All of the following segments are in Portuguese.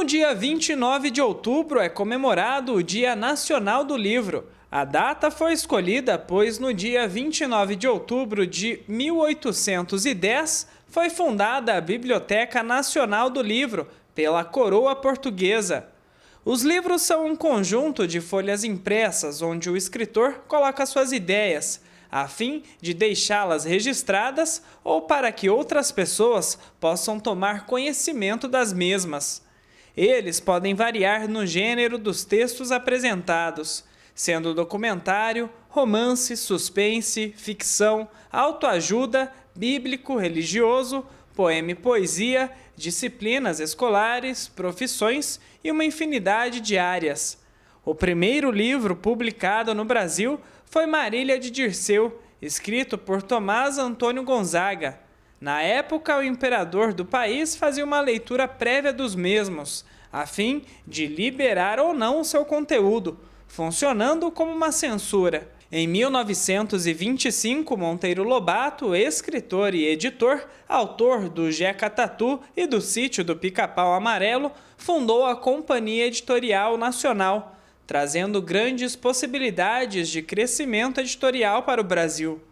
dia 29 de outubro é comemorado o Dia Nacional do Livro. A data foi escolhida pois no dia 29 de outubro de 1810 foi fundada a Biblioteca Nacional do Livro pela Coroa Portuguesa. Os livros são um conjunto de folhas impressas onde o escritor coloca suas ideias, a fim de deixá-las registradas ou para que outras pessoas possam tomar conhecimento das mesmas. Eles podem variar no gênero dos textos apresentados, sendo documentário, romance, suspense, ficção, autoajuda, bíblico, religioso, poema e poesia, disciplinas escolares, profissões e uma infinidade de áreas. O primeiro livro publicado no Brasil foi Marília de Dirceu, escrito por Tomás Antônio Gonzaga. Na época, o imperador do país fazia uma leitura prévia dos mesmos, a fim de liberar ou não o seu conteúdo, funcionando como uma censura. Em 1925, Monteiro Lobato, escritor e editor, autor do Jeca Tatu e do Sítio do Pica-Pau Amarelo, fundou a Companhia Editorial Nacional, trazendo grandes possibilidades de crescimento editorial para o Brasil.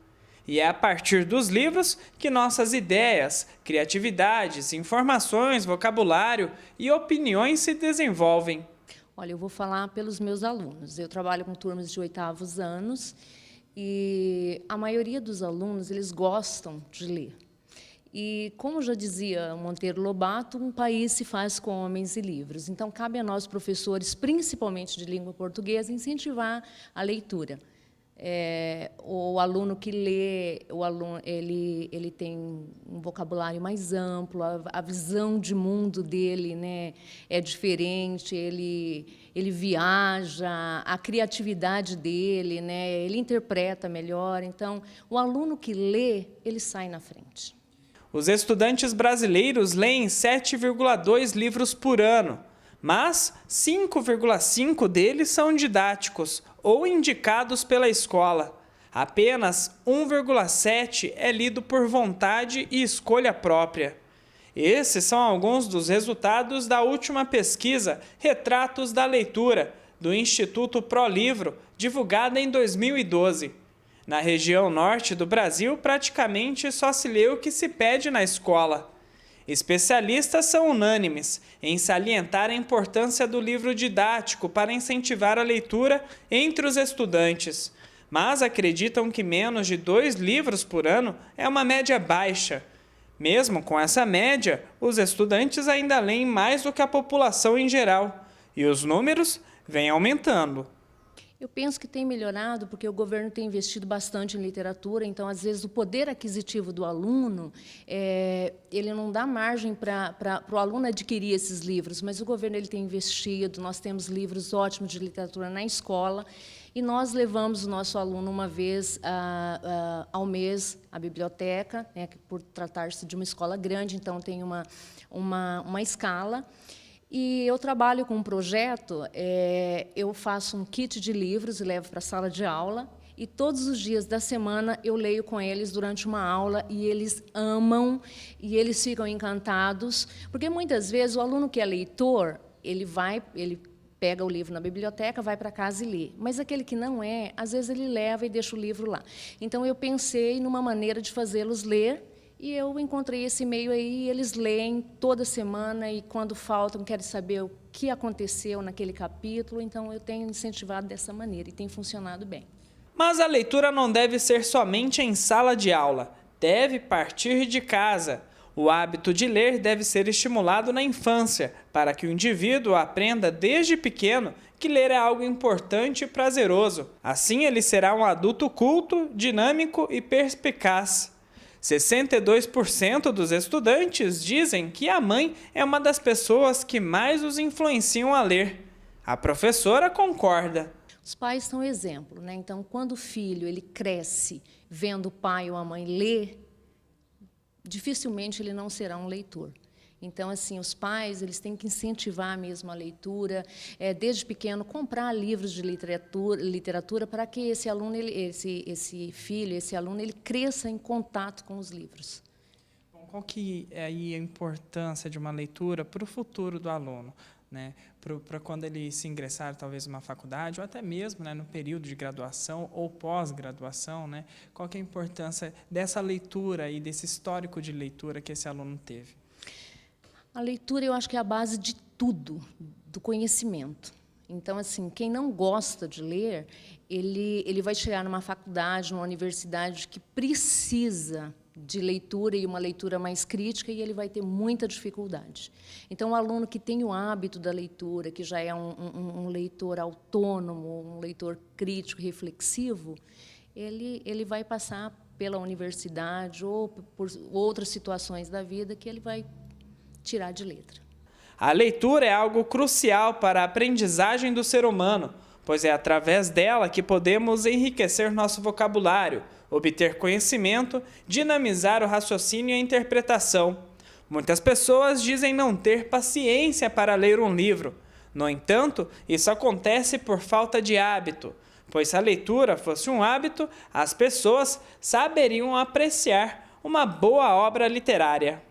E é a partir dos livros que nossas ideias, criatividades, informações, vocabulário e opiniões se desenvolvem. Olha, eu vou falar pelos meus alunos. Eu trabalho com turmas de 8º anos e a maioria dos alunos, eles gostam de ler. E, como já dizia Monteiro Lobato, um país se faz com homens e livros. Então, cabe a nós, professores, principalmente de língua portuguesa, incentivar a leitura. O aluno que lê, ele tem um vocabulário mais amplo, a visão de mundo dele, né, é diferente, ele viaja, a criatividade dele, né, ele interpreta melhor. Então, o aluno que lê, ele sai na frente. Os estudantes brasileiros leem 7,2 livros por ano, mas 5,5 deles são didáticos ou indicados pela escola. Apenas 1,7 é lido por vontade e escolha própria. Esses são alguns dos resultados da última pesquisa Retratos da Leitura, do Instituto ProLivro, divulgada em 2012. Na região norte do Brasil, praticamente só se lê o que se pede na escola. Especialistas são unânimes em salientar a importância do livro didático para incentivar a leitura entre os estudantes, mas acreditam que menos de 2 livros por ano é uma média baixa. Mesmo com essa média, os estudantes ainda leem mais do que a população em geral, e os números vêm aumentando. Eu penso que tem melhorado porque o governo tem investido bastante em literatura, então, às vezes, o poder aquisitivo do aluno, ele não dá margem para o aluno adquirir esses livros, mas o governo ele tem investido, nós temos livros ótimos de literatura na escola, e nós levamos o nosso aluno uma vez ao mês à biblioteca, né, por tratar-se de uma escola grande, então tem uma escala. E eu trabalho com um projeto, eu faço um kit de livros e levo para a sala de aula, e todos os dias da semana eu leio com eles durante uma aula, e eles amam, e eles ficam encantados, porque muitas vezes o aluno que é leitor, ele pega o livro na biblioteca, vai para casa e lê, mas aquele que não é, às vezes ele leva e deixa o livro lá. Então, eu pensei numa maneira de fazê-los ler, e eu encontrei esse meio aí, eles leem toda semana e, quando faltam, querem saber o que aconteceu naquele capítulo. Então, eu tenho incentivado dessa maneira e tem funcionado bem. Mas a leitura não deve ser somente em sala de aula, deve partir de casa. O hábito de ler deve ser estimulado na infância, para que o indivíduo aprenda desde pequeno que ler é algo importante e prazeroso. Assim, ele será um adulto culto, dinâmico e perspicaz. 62% dos estudantes dizem que a mãe é uma das pessoas que mais os influenciam a ler. A professora concorda. Os pais são exemplo, né? Então, quando o filho ele cresce vendo o pai ou a mãe ler, dificilmente ele não será um leitor. Então, assim, os pais eles têm que incentivar mesmo a leitura, desde pequeno, comprar livros de literatura para que esse aluno, esse filho, esse aluno, ele cresça em contato com os livros. Qual que é aí a importância de uma leitura para o futuro do aluno, né? Para quando ele se ingressar, talvez, numa faculdade, ou até mesmo, né, no período de graduação ou pós-graduação, né? Qual que é a importância dessa leitura e desse histórico de leitura que esse aluno teve? A leitura, eu acho que é a base de tudo, do conhecimento. Então, assim, quem não gosta de ler, ele vai chegar numa faculdade, numa universidade que precisa de leitura e uma leitura mais crítica, e ele vai ter muita dificuldade. Então, o aluno que tem o hábito da leitura, que já é um leitor autônomo, um leitor crítico, reflexivo, ele vai passar pela universidade ou por outras situações da vida que ele vai tirar de letra. A leitura é algo crucial para a aprendizagem do ser humano, pois é através dela que podemos enriquecer nosso vocabulário, obter conhecimento, dinamizar o raciocínio e a interpretação. Muitas pessoas dizem não ter paciência para ler um livro. No entanto, isso acontece por falta de hábito, pois se a leitura fosse um hábito, as pessoas saberiam apreciar uma boa obra literária.